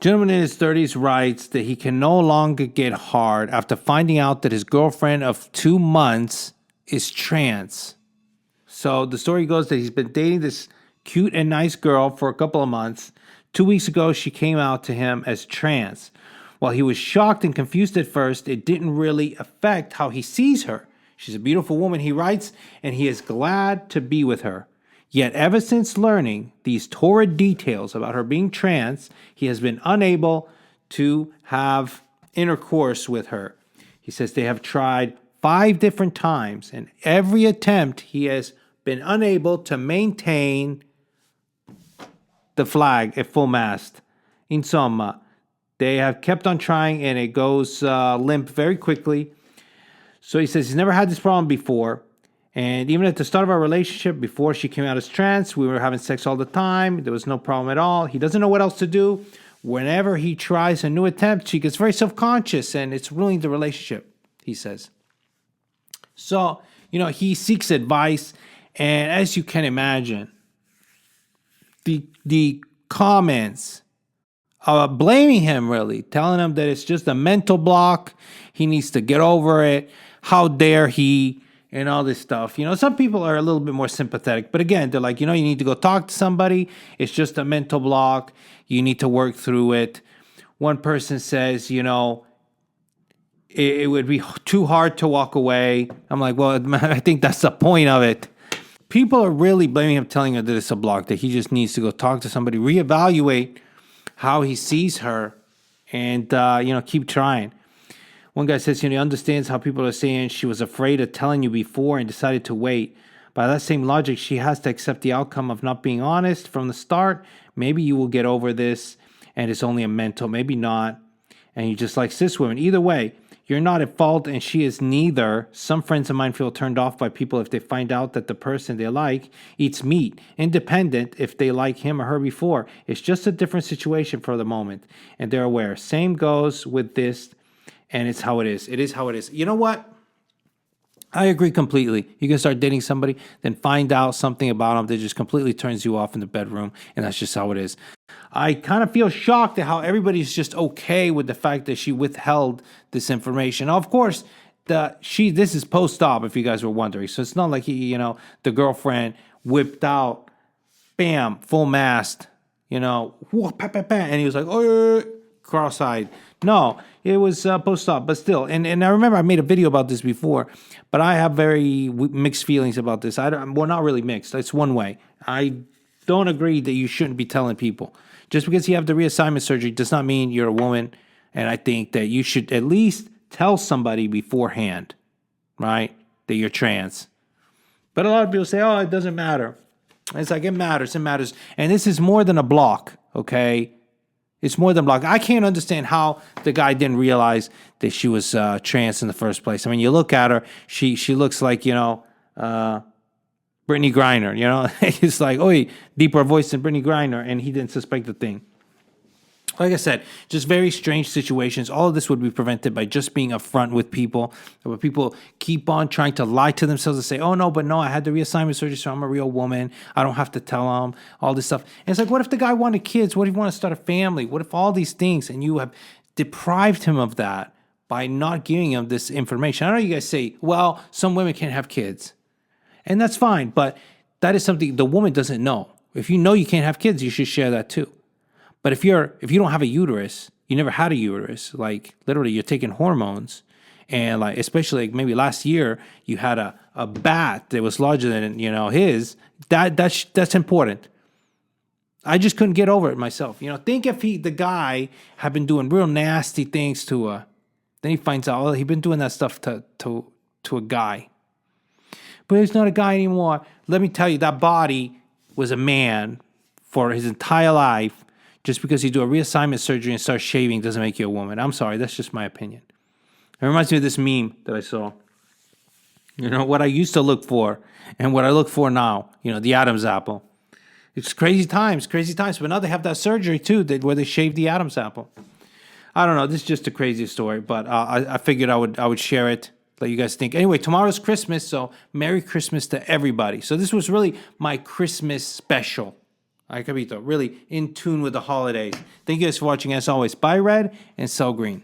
Gentleman in his 30s writes that he can no longer get hard after finding out that his girlfriend of 2 months is trans. So the story goes that he's been dating this cute and nice girl for a couple of months. 2 weeks ago, she came out to him as trans. While he was shocked and confused at first, it didn't really affect how he sees her. She's a beautiful woman, he writes, and he is glad to be with her. Yet ever since learning these torrid details about her being trans, he has been unable to have intercourse with her. He says they have tried 5 different times, and every attempt he has been unable to maintain the flag at full mast. Insomma, they have kept on trying, and it goes limp very quickly. So he says he's never had this problem before. And even at the start of our relationship, before she came out as trans, we were having sex all the time. There was no problem at all. He doesn't know what else to do. Whenever he tries a new attempt, she gets very self-conscious, and it's ruining the relationship, he says. So, he seeks advice. And as you can imagine, the comments blaming him, really, telling him that it's just a mental block. He needs to get over it. How dare he? And all this stuff. Some people are a little bit more sympathetic. But again, they're like, you need to go talk to somebody. It's just a mental block. You need to work through it. One person says, it would be too hard to walk away. I'm like, well, I think that's the point of it. People are really blaming him, telling her that it's a block, that he just needs to go talk to somebody, reevaluate how he sees her, and, keep trying. One guy says, he understands how people are saying she was afraid of telling you before and decided to wait. By that same logic, she has to accept the outcome of not being honest from the start. Maybe you will get over this and it's only a mental, maybe not. And you just like cis women. Either way, you're not at fault and she is neither. Some friends of mine feel turned off by people if they find out that the person they like eats meat, independent if they like him or her before. It's just a different situation for the moment. And they're aware. Same goes with this. And it's how it is. It is how it is. You know what? I agree completely. You can start dating somebody, then find out something about them that just completely turns you off in the bedroom, and that's just how it is. I kind of feel shocked at how everybody's just okay with the fact that she withheld this information. Now, of course, this is post-op, if you guys were wondering. So it's not like the girlfriend whipped out, bam, full mast, and he was like, oh, cross-eyed. No, it was post-op, but still. And I remember I made a video about this before, but I have very mixed feelings about this. Well, not really mixed. It's one way. I don't agree that you shouldn't be telling people. Just because you have the reassignment surgery does not mean you're a woman, and I think that you should at least tell somebody beforehand, right, that you're trans. But a lot of people say, oh, it doesn't matter. It's like, it matters. And this is more than a block, okay? It's more than block. I can't understand how the guy didn't realize that she was trans in the first place. I mean, you look at her, she looks like, Brittany Griner, It's like, oh, deeper voice than Brittany Griner, and he didn't suspect the thing. Like I said, just very strange situations. All of this would be prevented by just being upfront with people. Where people keep on trying to lie to themselves and say, oh, no, I had the reassignment surgery, so I'm a real woman. I don't have to tell them all this stuff. And it's like, what if the guy wanted kids? What if he wanted to start a family? What if all these things, and you have deprived him of that by not giving him this information? I know you guys say, well, some women can't have kids. And that's fine, but that is something the woman doesn't know. If you know you can't have kids, you should share that too. But if you don't have a uterus, you never had a uterus, like literally you're taking hormones, and like especially like maybe last year you had a bat that was larger than his, that's important. I just couldn't get over it myself. Think if the guy had been doing real nasty things to her, then he finds out he'd been doing that stuff to a guy. But he's not a guy anymore. Let me tell you, that body was a man for his entire life. Just because you do a reassignment surgery and start shaving doesn't make you a woman. I'm sorry, that's just my opinion. It reminds me of this meme that I saw. What I used to look for and what I look for now, the Adam's apple. It's crazy times. But now they have that surgery too, where they shave the Adam's apple. I don't know, this is just a crazy story, but I figured I would share it, let you guys think. Anyway, tomorrow's Christmas, so Merry Christmas to everybody. So this was really my Christmas special. Ay, Capito, really in tune with the holidays. Thank you guys for watching. As always, buy red and sell green.